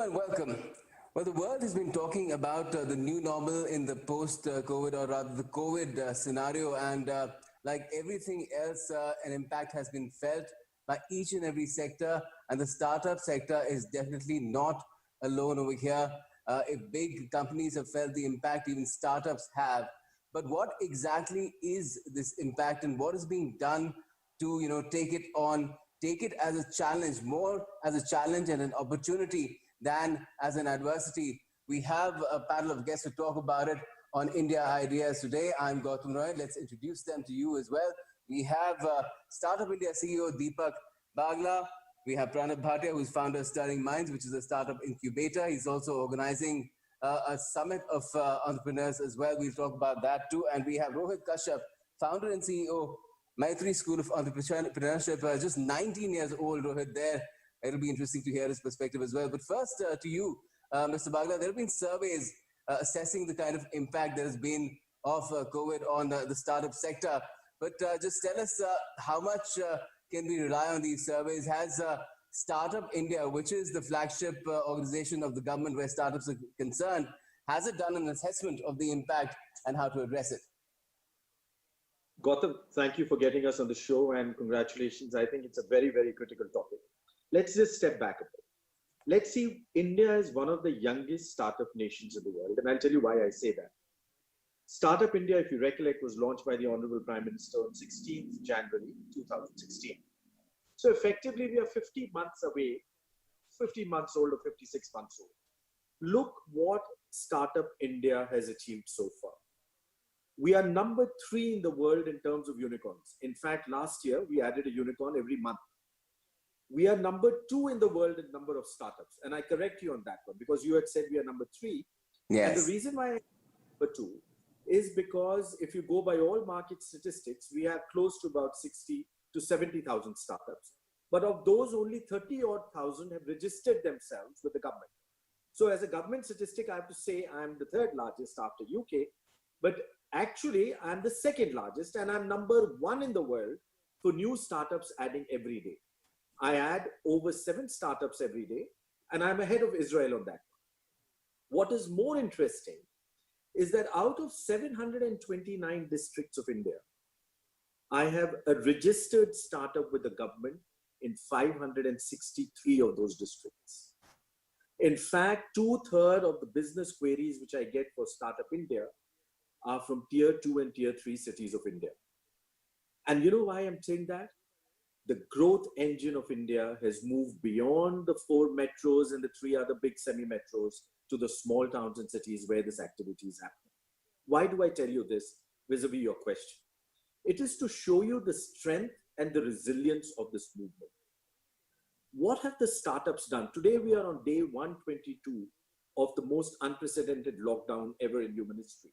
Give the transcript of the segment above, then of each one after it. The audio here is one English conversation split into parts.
and welcome. Well, the world has been talking about the new normal in the post-COVID or rather the COVID scenario, and like everything else, an impact has been felt by each and every sector, and the startup sector is definitely not alone over here. If big companies have felt the impact, even startups have. But what exactly is this impact, and what is being done to take it on, take it as a challenge, more as a challenge and an opportunity than as an adversity? We have a panel of guests to talk about it on India Ideas today. I'm Gautam. Let's introduce them to you as well. We have Startup India CEO Deepak Bagla. We have Pranav, Bhatia, who's founder of Stirring Minds, which is a startup incubator. He's also organizing a summit of entrepreneurs as well. We'll talk about that too. And we have Rohit, founder and CEO, Maytree School of Entrepreneurship, just 19 years old, Rohit, there. It'll be interesting to hear his perspective as well. But first, to you, Mr. Bagla, there have been surveys assessing the kind of impact there has been of COVID on the startup sector. But just tell us how much can we rely on these surveys? Has Startup India, which is the flagship organization of the government where startups are concerned, has it done an assessment of the impact and how to address it? Gautam, thank you for getting us on the show and congratulations. I think it's a very, very critical topic. Let's just step back a bit. Let's see, India is one of the youngest startup nations in the world, and I'll tell you why I say that. Startup India, if you recollect, was launched by the Honorable Prime Minister on 16th January 2016. So effectively, we are 50 months away, 50 months old or 56 months old. Look what Startup India has achieved so far. We are number 3 in the world in terms of unicorns. In fact, last year, we added a unicorn every month. We are number 2 in the world in number of startups. And I correct you on that one because you had said we are number 3. Yes. And the reason why I'm number 2 is because if you go by all market statistics, we have close to about 60 to 70,000 startups. But of those, only 30-odd thousand have registered themselves with the government. So as a government statistic, I have to say I'm the 3rd largest after UK. But actually, I'm the 2nd largest and I'm number 1 in the world for new startups adding every day. I add over 7 startups every day, and I'm ahead of Israel on that. What is more interesting is that out of 729 districts of India, I have a registered startup with the government in 563 of those districts. In fact, 2/3 of the business queries which I get for Startup India are from tier 2 and tier 3 cities of India. And you know why I'm saying that? The growth engine of India has moved beyond the 4 metros and the 3 other big semi-metros to the small towns and cities where this activity is happening. Why do I tell you this vis-a-vis your question? It is to show you the strength and the resilience of this movement. What have the startups done? Today we are on day 122 of the most unprecedented lockdown ever in human history.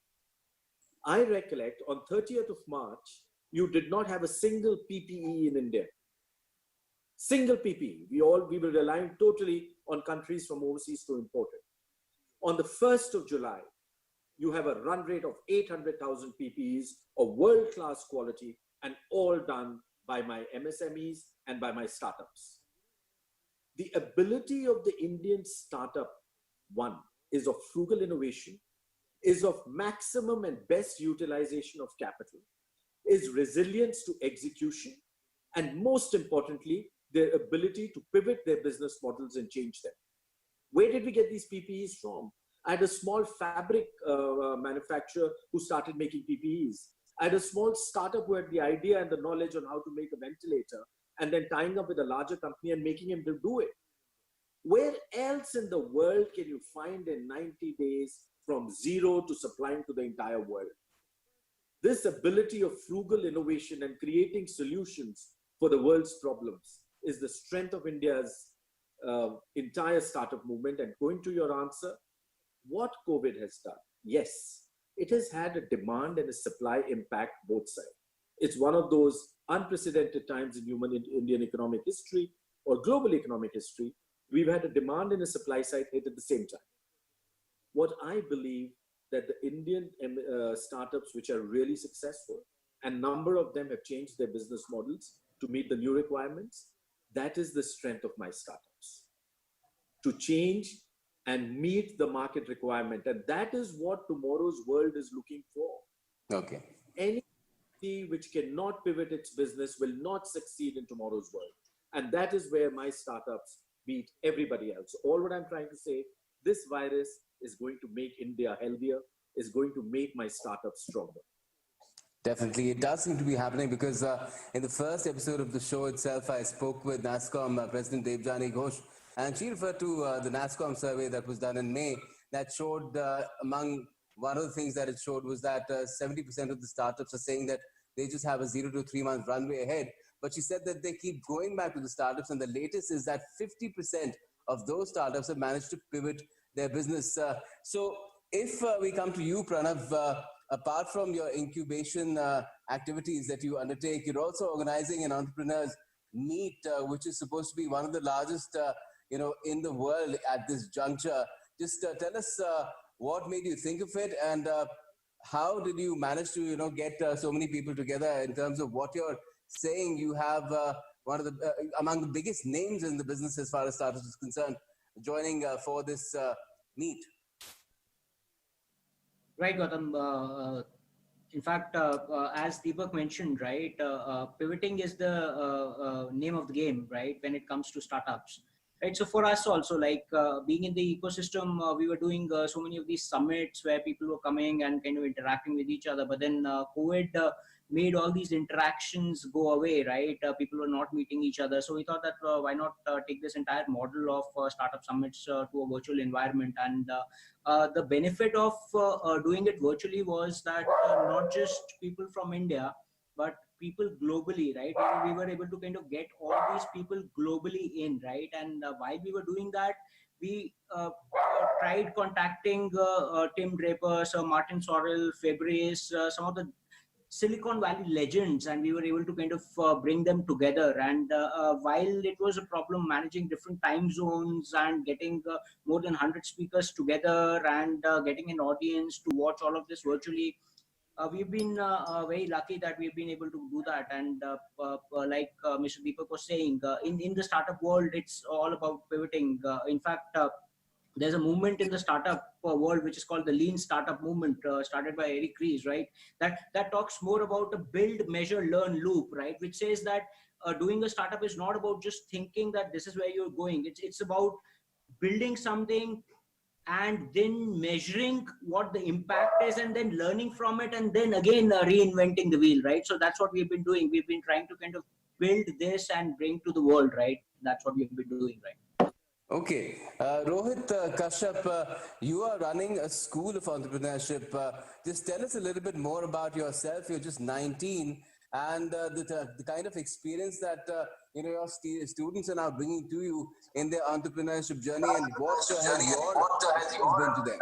I recollect on 30th of March, you did not have a single PPE in India. Single PPE. We were relying totally on countries from overseas to import it. On the 1st of July, you have a run rate of 800,000 PPEs of world-class quality and all done by my MSMEs and by my startups. The ability of the Indian startup, one, is of frugal innovation, is of maximum and best utilization of capital, is resilience to execution, and most importantly, their ability to pivot their business models and change them. Where did we get these PPEs from? I had a small fabric manufacturer who started making PPEs. I had a small startup who had the idea and the knowledge on how to make a ventilator and then tying up with a larger company and making him to do it. Where else in the world can you find in 90 days from zero to supplying to the entire world? This ability of frugal innovation and creating solutions for the world's problems is the strength of India's entire startup movement. And going to your answer, what COVID has done? Yes, it has had a demand and a supply impact both sides. It's one of those unprecedented times in Indian economic history or global economic history. We've had a demand and a supply side hit at the same time. What I believe that the Indian startups which are really successful, and a number of them have changed their business models to meet the new requirements, that is the strength of my startups. To change and meet the market requirement. And that is what tomorrow's world is looking for. Okay. Any which cannot pivot its business will not succeed in tomorrow's world. And that is where my startups beat everybody else. All what I'm trying to say, this virus is going to make India healthier, is going to make my startups stronger. Definitely. It does seem to be happening because in the first episode of the show itself, I spoke with NASSCOM President Devjani Ghosh, and she referred to the NASSCOM survey that was done in May that showed among one of the things that it showed was that 70% of the startups are saying that they just have a 0 to 3 month runway ahead. But she said that they keep going back to the startups, and the latest is that 50% of those startups have managed to pivot their business. So if we come to you, Pranav, apart from your incubation activities that you undertake, you're also organizing an entrepreneurs meet, which is supposed to be one of the largest, in the world at this juncture. Just tell us what made you think of it, and how did you manage to, get so many people together in terms of what you're saying? You have one of the among the biggest names in the business as far as startups is concerned, joining for this meet. Right, Gautam. In fact, as Deepak mentioned, right, pivoting is the name of the game, right, when it comes to startups. Right. So for us also, like being in the ecosystem, we were doing so many of these summits where people were coming and kind of interacting with each other. But then COVID made all these interactions go away, right? People were not meeting each other. So we thought that why not take this entire model of startup summits to a virtual environment. And the benefit of doing it virtually was that not just people from India, but people globally, right? We were able to kind of get all these people globally in, right? And while we were doing that, we tried contacting Tim Draper, Sir Martin Sorrell, Fabrice, some of the Silicon Valley legends, and we were able to kind of bring them together. And while it was a problem managing different time zones and getting more than 100 speakers together and getting an audience to watch all of this virtually, we've been very lucky that we've been able to do that. And like Mr. Deepak was saying, in the startup world, it's all about pivoting. In fact, there's a movement in the startup world which is called the lean startup movement, started by Eric Ries, right? That talks more about a build, measure, learn loop, right? Which says that doing a startup is not about just thinking that this is where you're going. It's about building something and then measuring what the impact is and then learning from it and then again reinventing the wheel, right? So that's what we've been doing. We've been trying to kind of build this and bring to the world, right? That's what we've been doing, right? Okay. Rohit, Kashyap, you are running a school of entrepreneurship. Just tell us a little bit more about yourself. You're just 19, and the kind of experience that your students are now bringing to you in their entrepreneurship journey, and what has your advice been to them?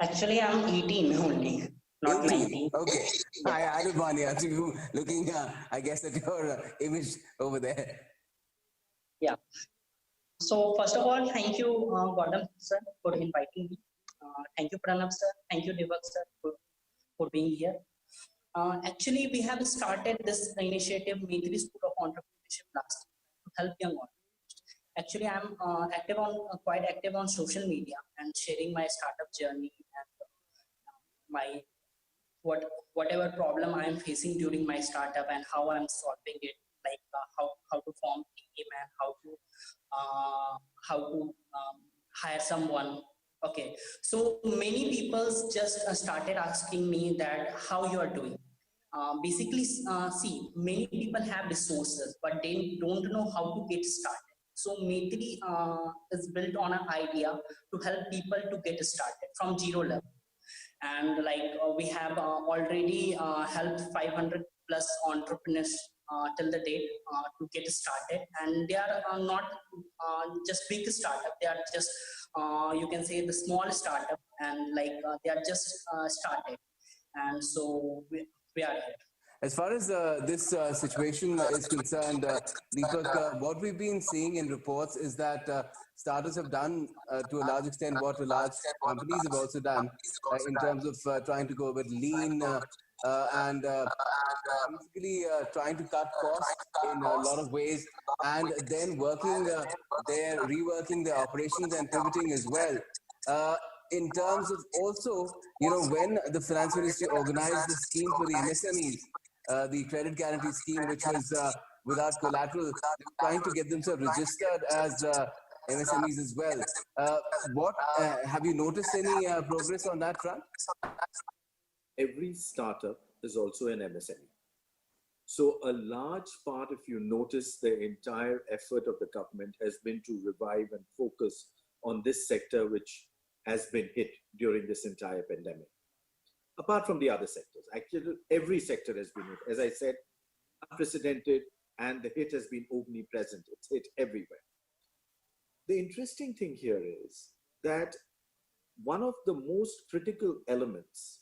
Actually, I'm 18 only, not 18. 19. Okay. I added one year to you looking, I guess, at your image over there. Yeah. So first of all, thank you, Gautam sir, for inviting me. Thank you, Pranav sir. Thank you, Deepak sir, for being here. Actually, we have started this initiative, Maytree School of Entrepreneurship, last year to help young entrepreneurs. Actually, I'm quite active on social media and sharing my startup journey and my whatever problem I am facing during my startup and how I'm solving it, like how to form team and how to hire someone. Okay, so many people just started asking me that how you are doing. Basically, see, many people have resources, but they don't know how to get started. So Maytree is built on an idea to help people to get started from zero level. And like we have already helped 500 plus entrepreneurs till the date to get started, and they are not just big startup, they are just you can say the small startup, and like they are just started, and so we are here. As far as this situation is concerned, Deepak, what we've been seeing in reports is that startups have done to a large extent what large companies have also done in terms of trying to go with lean, and basically trying to cut costs in a lot of ways, and then reworking their operations and pivoting as well. In terms of also, when the finance ministry organized the scheme for the MSMEs, the credit guarantee scheme, which was without collateral, they were trying to get themselves registered as MSMEs as well. What have you noticed any progress on that front? Every startup is also an MSME. So a large part, if you notice, the entire effort of the government has been to revive and focus on this sector, which has been hit during this entire pandemic. Apart from the other sectors, actually every sector has been hit. As I said, unprecedented, and the hit has been omnipresent. It's hit everywhere. The interesting thing here is that one of the most critical elements,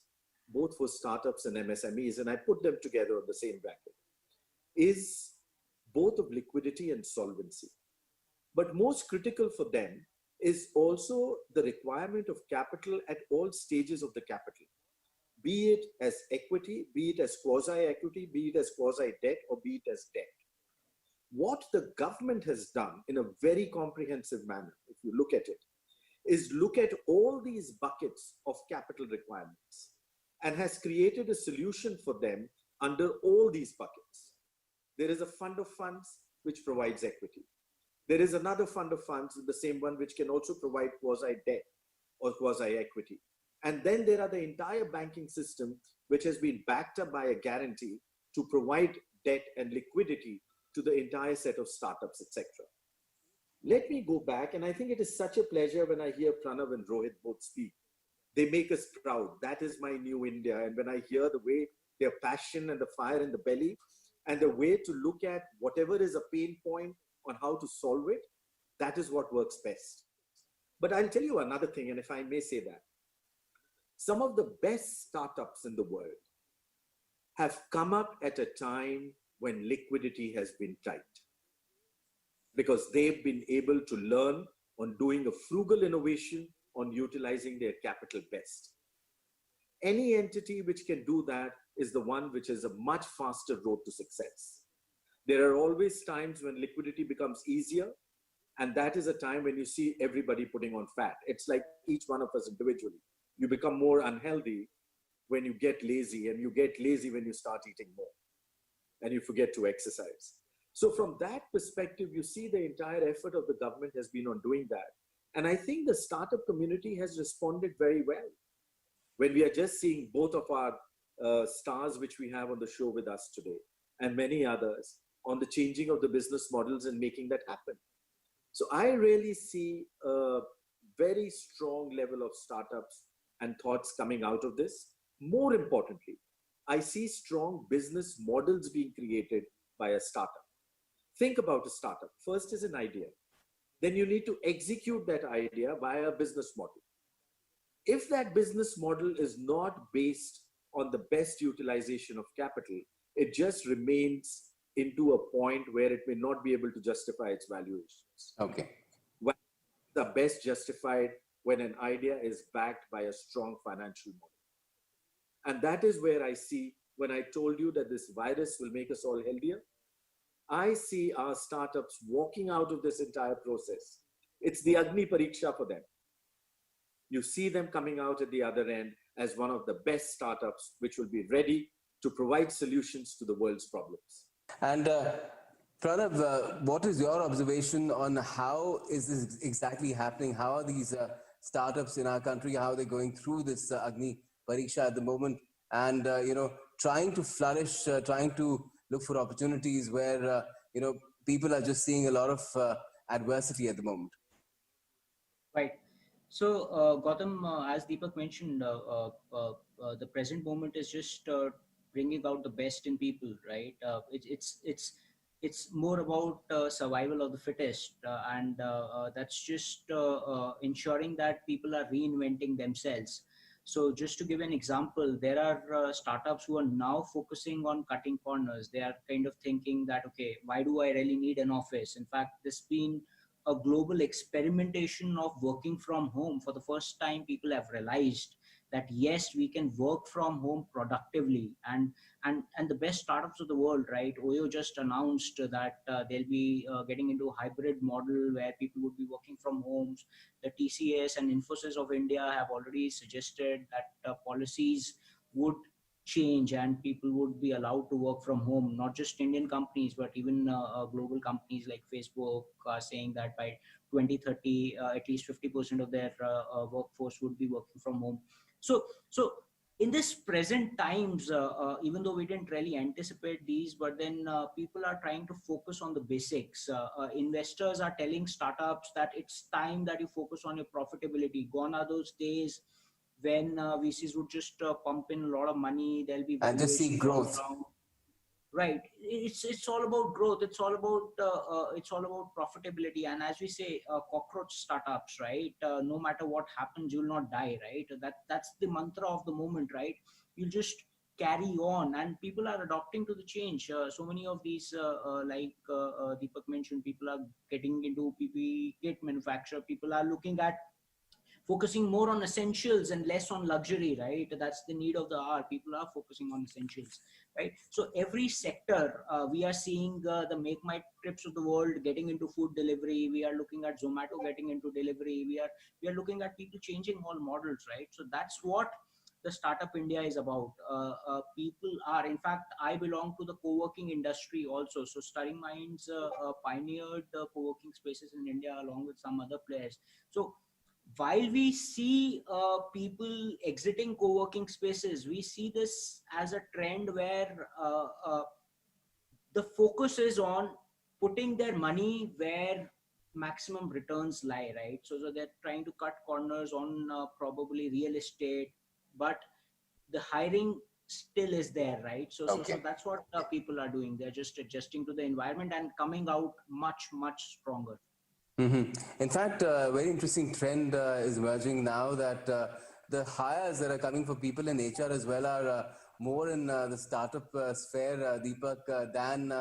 both for startups and MSMEs, and I put them together on the same bracket, is both of liquidity and solvency. But most critical for them is also the requirement of capital at all stages of the capital, be it as equity, be it as quasi-equity, be it as quasi-debt, or be it as debt. What the government has done in a very comprehensive manner, if you look at it, is look at all these buckets of capital requirements and has created a solution for them under all these buckets. There is a fund of funds which provides equity. There is another fund of funds, the same one, which can also provide quasi-debt or quasi-equity. And then there are the entire banking system, which has been backed up by a guarantee to provide debt and liquidity to the entire set of startups, etc. Let me go back, and I think it is such a pleasure when I hear Pranav and Rohit both speak. They make us proud. That is my new India. And when I hear the way their passion and the fire in the belly, and the way to look at whatever is a pain point on how to solve it, that is what works best. But I'll tell you another thing, and if I may say that, some of the best startups in the world have come up at a time when liquidity has been tight, because they've been able to learn on doing a frugal innovation, on utilizing their capital best. Any entity which can do that is the one which has a much faster road to success. There are always times when liquidity becomes easier, and that is a time when you see everybody putting on fat. It's like each one of us individually. You become more unhealthy when you get lazy, and you get lazy when you start eating more, and you forget to exercise. So from that perspective, you see the entire effort of the government has been on doing that. And I think the startup community has responded very well. When we are just seeing both of our stars, which we have on the show with us today, and many others, on the changing of the business models and making that happen. So I really see a very strong level of startups and thoughts coming out of this. More importantly, I see strong business models being created by a startup. Think about a startup. First is an idea. Then you need to execute that idea via a business model. If that business model is not based on the best utilization of capital, it just remains into a point where it may not be able to justify its valuations. Okay. Well, the best justified when an idea is backed by a strong financial model. And that is where I see, when I told you that this virus will make us all healthier, I see our startups walking out of this entire process. It's the Agni Pariksha for them. You see them coming out at the other end as one of the best startups, which will be ready to provide solutions to the world's problems. And Pranav, what is your observation on how is this exactly happening? How are these startups in our country, how are they going through this Agni Pariksha at the moment? And, trying to flourish, trying to look for opportunities where, people are just seeing a lot of adversity at the moment. Right. So, Gautam, as Deepak mentioned, the present moment is just bringing out the best in people, right? It's more about survival of the fittest, and that's just ensuring that people are reinventing themselves. So just to give an example, there are startups who are now focusing on cutting corners. They are kind of thinking that, okay, why do I really need an office? In fact, this been a global experimentation of working from home. For the first time, people have realized that yes, we can work from home productively. And the best startups of the world, right? Oyo just announced that they'll be getting into a hybrid model where people would be working from homes. The TCS and Infosys of India have already suggested that policies would change and people would be allowed to work from home. Not just Indian companies, but even global companies like Facebook are saying that by 2030, at least 50% of their workforce would be working from home. So in this present times, even though we didn't really anticipate these, but then people are trying to focus on the basics. Investors are telling startups that it's time that you focus on your profitability. Gone are those days when VCs would just pump in a lot of money. There'll be And just see valuations all growth. around. Right. It's all about growth. It's all about profitability. And as we say, cockroach startups, right? No matter what happens, you'll not die, right? That's the mantra of the moment, right? You'll just carry on, and people are adopting to the change. So many of these, Deepak mentioned, people are getting into PPE kit manufacture. People are looking at focusing more on essentials and less on luxury, right? That's the need of the hour. People are focusing on essentials, right? So every sector, we are seeing the Make My Trips of the world getting into food delivery. We are looking at Zomato getting into delivery. We are looking at people changing all models, right? So that's what the Startup India is about. People are, in fact, I belong to the co-working industry also. So Stirring Minds pioneered the co-working spaces in India along with some other players. So while we see people exiting co-working spaces, we see this as a trend where the focus is on putting their money where maximum returns lie, right? So they're trying to cut corners on probably real estate, but the hiring still is there, right? So that's what people are doing. They're just adjusting to the environment and coming out much stronger. In fact, a very interesting trend is emerging now that the hires that are coming for people in HR as well are more in the startup sphere, Deepak, than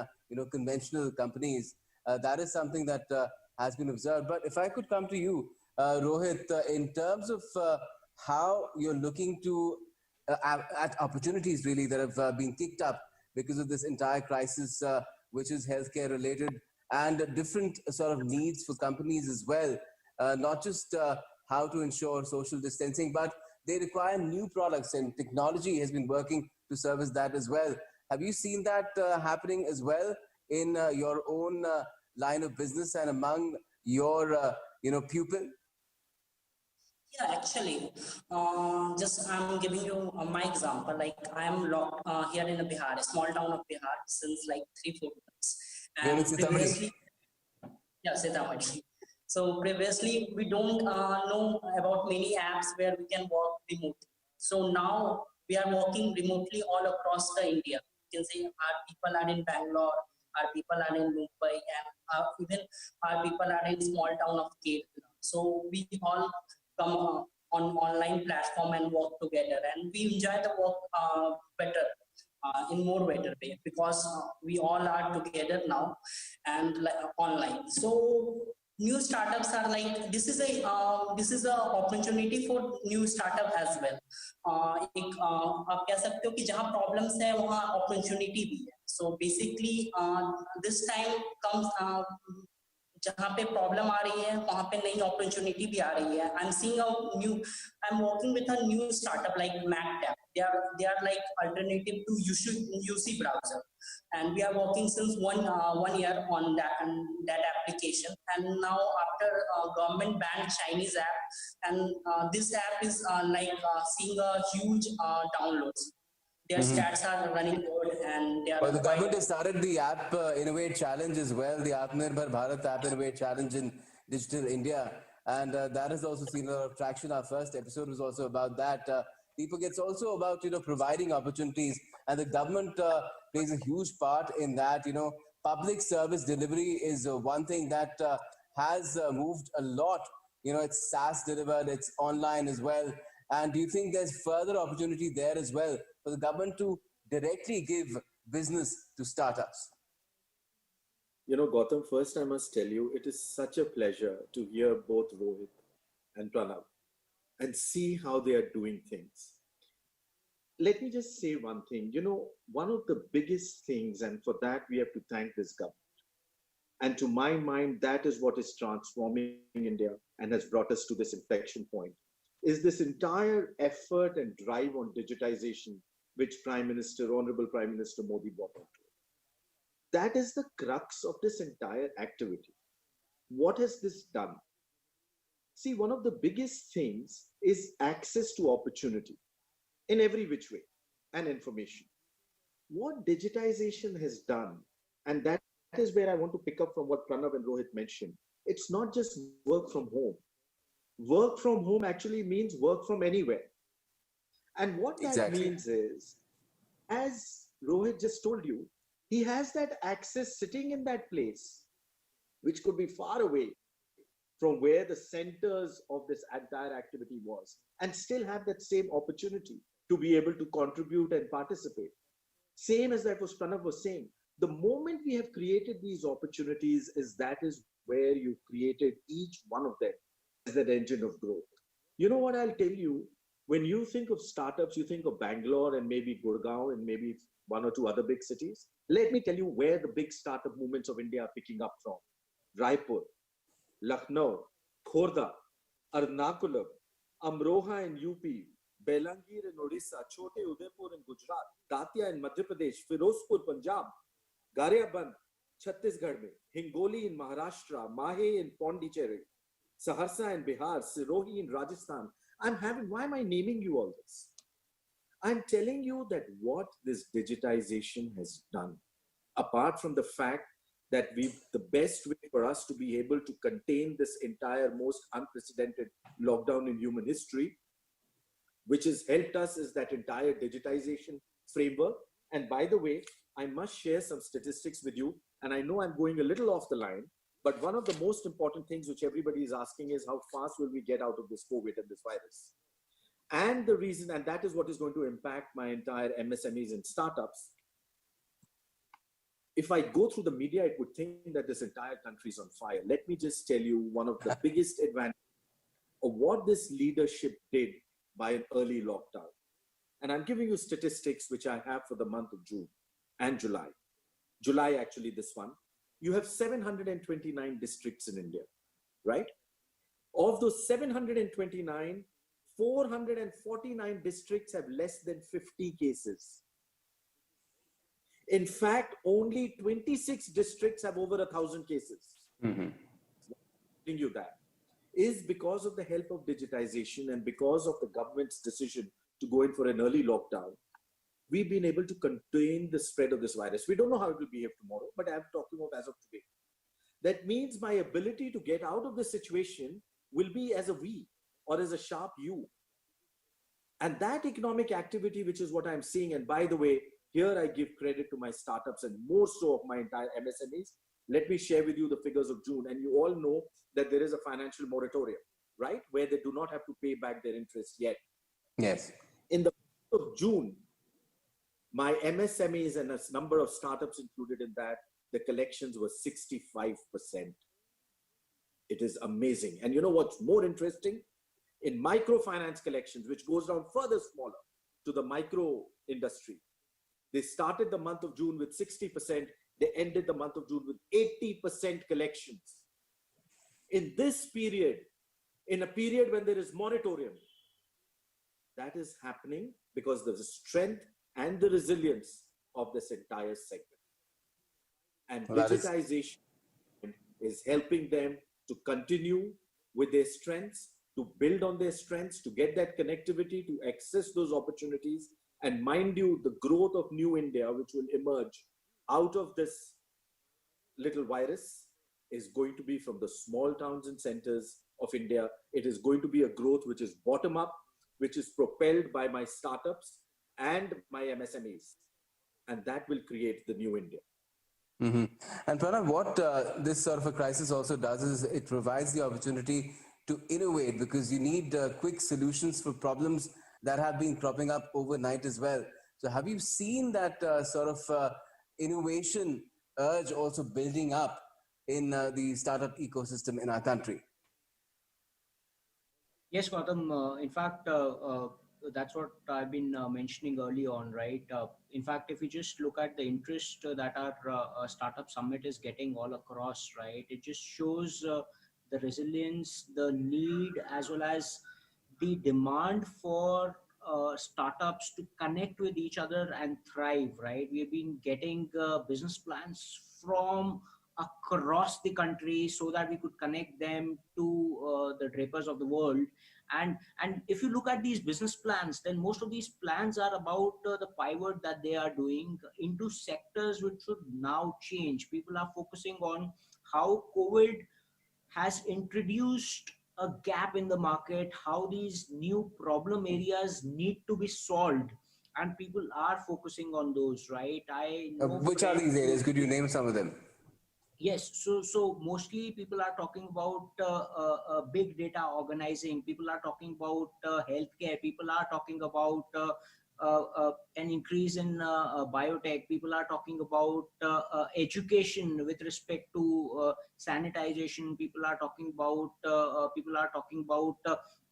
conventional companies. That is something that has been observed. But if I could come to you, Rohit, in terms of how you're looking to at opportunities really that have been kicked up because of this entire crisis, which is healthcare related, and different sort of needs for companies as well, not just how to ensure social distancing, but they require new products, and technology has been working to service that as well. Have you seen that happening as well in your own line of business and among your pupil? Yeah, actually, just I'm giving you my example. Like I'm locked here in a Bihar, a small town of Bihar, since like 3-4 months, You're in and Sitamarhi. previously, yeah, Sitamarhi. So previously, we don't know about many apps where we can work remotely. So now we are working remotely all across the India. You can say our people are in Bangalore, our people are in Mumbai, and even our people are in small town of Kerala. So we all come on online platform and work together, and we enjoy the work better in more better way because we all are together now and like, online. So new startups are like this is a opportunity for new startup as well. एक आप कह सकते हो कि जहाँ problems है वहाँ opportunity भी है. So basically this time comes जहाँ पे प्रॉब्लम आ रही है वहाँ पे नई अपॉर्चुनिटी भी आ रही है. I'm working with a new startup like MacTap. They are like alternative to UC browser, and we are working since one year on that application. And now after government banned Chinese app, and this app is seeing a huge downloads. Their stats are running good, and they are. Well, the government has started the App Innovate Challenge as well, the Atmanirbhar Bharat App Innovate Challenge in Digital India. And that has also seen a lot of traction. Our first episode was also about that. Deepak, it's also about, providing opportunities. And the government plays a huge part in that. Public service delivery is one thing that has moved a lot. It's SaaS delivered, it's online as well. And do you think there's further opportunity there as well for the government to directly give business to startups? Gautam, first I must tell you, it is such a pleasure to hear both Rohit and Pranav. and see how they are doing things. Let me just say one thing. One of the biggest things, and for that we have to thank this government. And to my mind, that is what is transforming India and has brought us to this inflection point, is this entire effort and drive on digitization, which Honorable Prime Minister Modi brought onto it. That is the crux of this entire activity. What has this done? See, one of the biggest things is access to opportunity in every which way and information. What digitization has done, and that is where I want to pick up from what Pranav and Rohit mentioned, it's not just work from home. Work from home actually means work from anywhere. And what that means is, as Rohit just told you, he has that access sitting in that place, which could be far away from where the centers of this entire activity was, and still have that same opportunity to be able to contribute and participate. Same as that was Pranav was saying, the moment we have created these opportunities that is where you created each one of them as that engine of growth. You know what I'll tell you? When you think of startups, you think of Bangalore and maybe Gurgaon and maybe one or two other big cities. Let me tell you where the big startup movements of India are picking up from. Raipur, Lucknow, Khorda, Ernakulam, Amroha in UP, Belangir in Odisha, Chote Udaipur in Gujarat, Datia in Madhya Pradesh, Firozpur, Punjab, Gariaband, Chhattisgarh, Hingoli in Maharashtra, Mahe in Pondicherry, Saharsa in Bihar, Sirohi in Rajasthan. Why am I naming you all this? I'm telling you that what this digitization has done, apart from the fact that the best way for us to be able to contain this entire most unprecedented lockdown in human history, which has helped us, is that entire digitization framework. And by the way, I must share some statistics with you. And I know I'm going a little off the line, but one of the most important things which everybody is asking is how fast will we get out of this COVID and this virus? And the reason, and that is what is going to impact my entire MSMEs and startups. If I go through the media, it would think that this entire country is on fire. Let me just tell you one of the biggest advantages of what this leadership did by an early lockdown. And I'm giving you statistics which I have for the month of June and July. July, actually, this one. You have 729 districts in India, right? Of those 729, 449 districts have less than 50 cases. In fact, only 26 districts have over 1,000 cases. Telling you that is because of the help of digitization and because of the government's decision to go in for an early lockdown. We've been able to contain the spread of this virus. We don't know how it will behave tomorrow, but I'm talking about as of today. That means my ability to get out of this situation will be as a V or as a sharp U. And that economic activity, which is what I'm seeing, and by the way, here I give credit to my startups and more so of my entire MSMEs. Let me share with you the figures of June. And you all know that there is a financial moratorium, right? Where they do not have to pay back their interest yet. Yes. In the month of June, my MSMEs and a number of startups included in that, the collections were 65%. It is amazing. And you know what's more interesting? In microfinance collections, which goes down further smaller to the micro industry, they started the month of June with 60%. They ended the month of June with 80% collections. In this period, in a period when there is moratorium, that is happening because there's the strength and the resilience of this entire segment. And digitization is helping them to continue with their strengths, to build on their strengths, to get that connectivity, to access those opportunities. And mind you, the growth of New India, which will emerge out of this little virus, is going to be from the small towns and centers of India. It is going to be a growth which is bottom up, which is propelled by my startups and my MSMEs. And that will create the new India. Mm-hmm. And Pranav, what this sort of a crisis also does is it provides the opportunity to innovate, because you need quick solutions for problems that have been cropping up overnight as well. So have you seen that sort of innovation urge also building up in the startup ecosystem in our country? Yes, Gautam. In fact, that's what I've been mentioning early on, right? In fact, if you just look at the interest that our startup summit is getting all across, right, it just shows the resilience, the need, as well as the demand for startups to connect with each other and thrive, right? We've been getting business plans from across the country so that we could connect them to the drapers of the world. And if you look at these business plans, then most of these plans are about the pivot that they are doing into sectors which should now change. People are focusing on how COVID has introduced a gap in the market, how these new problem areas need to be solved, and people are focusing on those, right? I know Which are friends these who, areas? Could you name some of them? yes, so mostly people are talking about big data organizing. People are talking about healthcare. People are talking about an increase in biotech. People are talking about education with respect to sanitization. People are talking about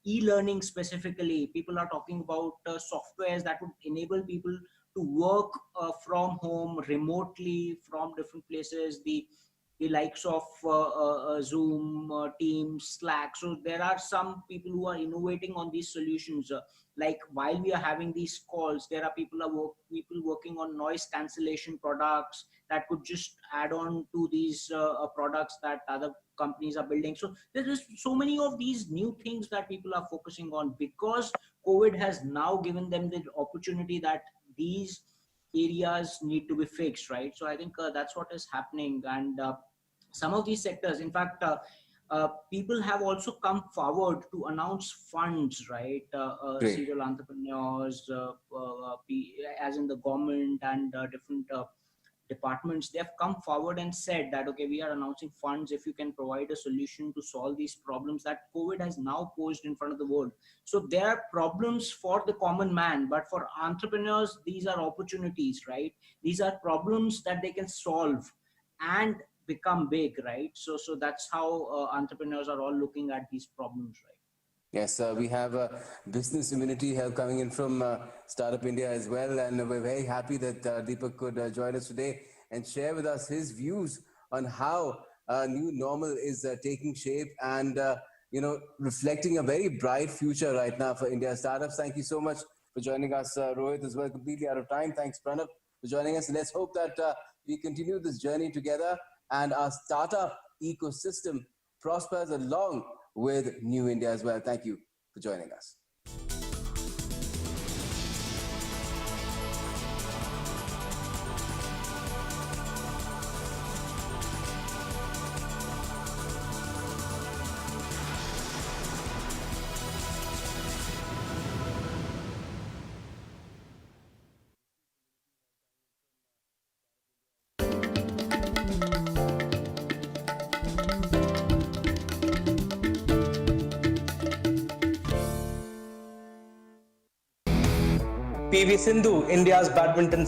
e-learning specifically. People are talking about softwares that would enable people to work from home remotely from different places. The likes of Zoom, Teams, Slack. So there are some people who are innovating on these solutions. Like while we are having these calls, there are people working on noise cancellation products that could just add on to these products that other companies are building. So there's just so many of these new things that people are focusing on because COVID has now given them the opportunity that these areas need to be fixed, right? So I think that's what is happening. And some of these sectors, in fact, people have also come forward to announce funds, right? Great. Serial entrepreneurs, as in the government and different departments, they have come forward and said that, okay, we are announcing funds if you can provide a solution to solve these problems that COVID has now posed in front of the world. So there are problems for the common man, but for entrepreneurs, these are opportunities, right? These are problems that they can solve and become big, right? So that's how entrepreneurs are all looking at these problems, right? Yes, we have business immunity help coming in from Startup India as well, and we're very happy that Deepak could join us today and share with us his views on how new normal is taking shape and reflecting a very bright future right now for India startups. Thank you so much for joining us, Rohit, as well. Completely out of time. Thanks, Pranav, for joining us. Let's hope that we continue this journey together and our startup ecosystem prospers along with New India as well. Thank you for joining us. PV Sindhu, India's badminton